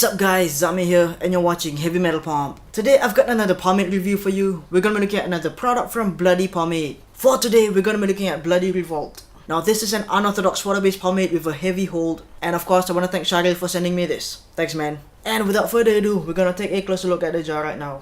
What's up guys, Zami here and you're watching Heavy Metal Pomp. Today I've got another pomade review for you. We're gonna be looking at another product from Bloody Pomade. For today we're gonna be looking at Bloody Revolt. Now this is an unorthodox water-based pomade with a heavy hold, and of course I wanna thank Sharil for sending me this. Thanks man. And without further ado, we're gonna take a closer look at the jar right now.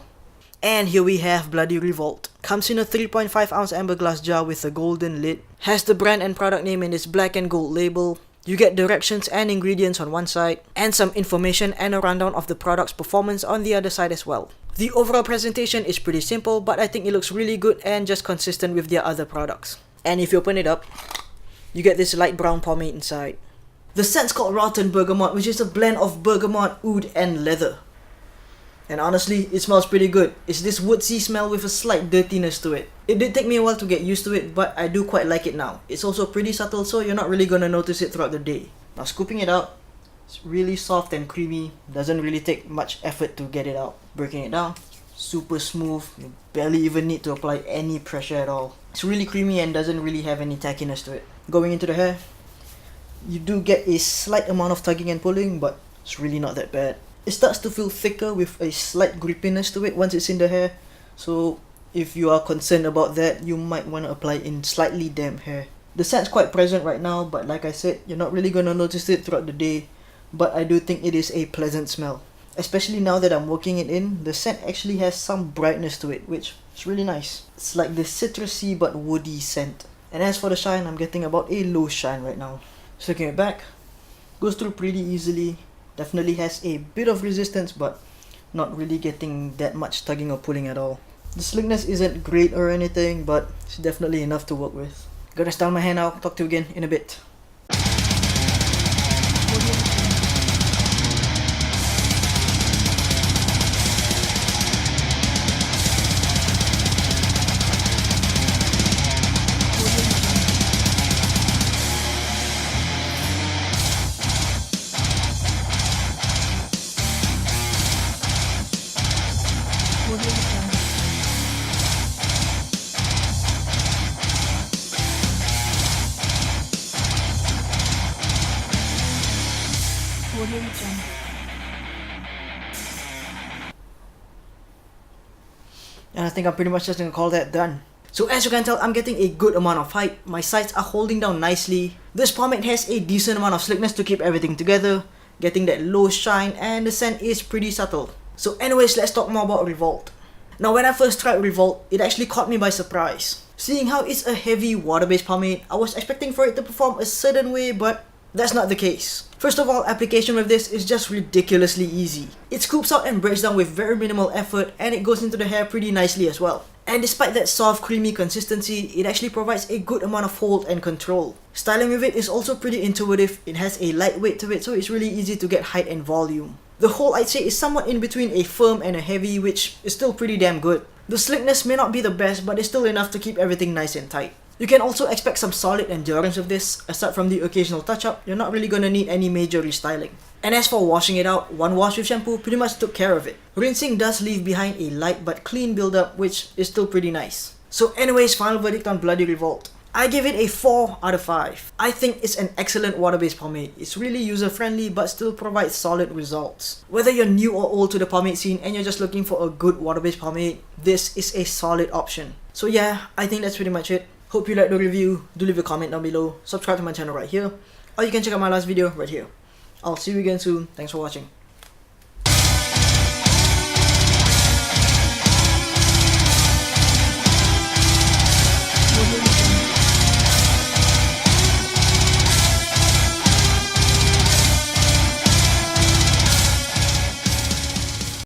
And here we have Bloody Revolt. Comes in a 3.5 ounce amber glass jar with a golden lid. Has the brand and product name in its black and gold label. You get directions and ingredients on one side, and some information and a rundown of the product's performance on the other side as well. The overall presentation is pretty simple, but I think it looks really good and just consistent with their other products. And if you open it up, you get this light brown pomade inside. The scent's called Rotten Bergamot, which is a blend of bergamot, oud and leather. And honestly, it smells pretty good. It's this woodsy smell with a slight dirtiness to it. It did take me a while to get used to it, but I do quite like it now. It's also pretty subtle, so you're not really gonna notice it throughout the day. Now scooping it out, it's really soft and creamy. Doesn't really take much effort to get it out. Breaking it down, super smooth. You barely even need to apply any pressure at all. It's really creamy and doesn't really have any tackiness to it. Going into the hair, you do get a slight amount of tugging and pulling, but it's really not that bad. It starts to feel thicker with a slight grippiness to it once it's in the hair, so if you are concerned about that, you might want to apply in slightly damp hair. The scent's quite present right now, but like I said, you're not really going to notice it throughout the day, but I do think it is a pleasant smell. Especially now that I'm working it in, the scent actually has some brightness to it, which is really nice. It's like this citrusy but woody scent. And as for the shine, I'm getting about a low shine right now. Just looking it back, goes through pretty easily. Definitely has a bit of resistance, but not really getting that much tugging or pulling at all. The slickness isn't great or anything, but it's definitely enough to work with. Gonna style my hair now. Talk to you again in a bit. And I think I'm pretty much just gonna call that done. So as you can tell, I'm getting a good amount of height. My sides are holding down nicely. This pomade has a decent amount of slickness to keep everything together, getting that low shine, and the scent is pretty subtle. So anyways, let's talk more about Revolt. Now when I first tried Revolt, it actually caught me by surprise. Seeing how it's a heavy water-based pomade, I was expecting for it to perform a certain way, but that's not the case. First of all, application with this is just ridiculously easy. It scoops out and breaks down with very minimal effort, and it goes into the hair pretty nicely as well. And despite that soft, creamy consistency, it actually provides a good amount of hold and control. Styling with it is also pretty intuitive. It has a light weight to it, so it's really easy to get height and volume. The hold, I'd say, is somewhat in between a firm and a heavy, which is still pretty damn good. The slickness may not be the best, but it's still enough to keep everything nice and tight. You can also expect some solid endurance of this. Aside from the occasional touch-up, you're not really gonna need any major restyling. And as for washing it out, one wash with shampoo pretty much took care of it. Rinsing does leave behind a light but clean build-up, which is still pretty nice. So anyways, final verdict on Bloody Revolt. I give it a 4 out of 5. I think it's an excellent water-based pomade. It's really user-friendly but still provides solid results. Whether you're new or old to the pomade scene and you're just looking for a good water-based pomade, this is a solid option. So yeah, I think that's pretty much it. Hope you liked the review. Do leave a comment down below. Subscribe to my channel right here. Or you can check out my last video right here. I'll see you again soon. Thanks for watching.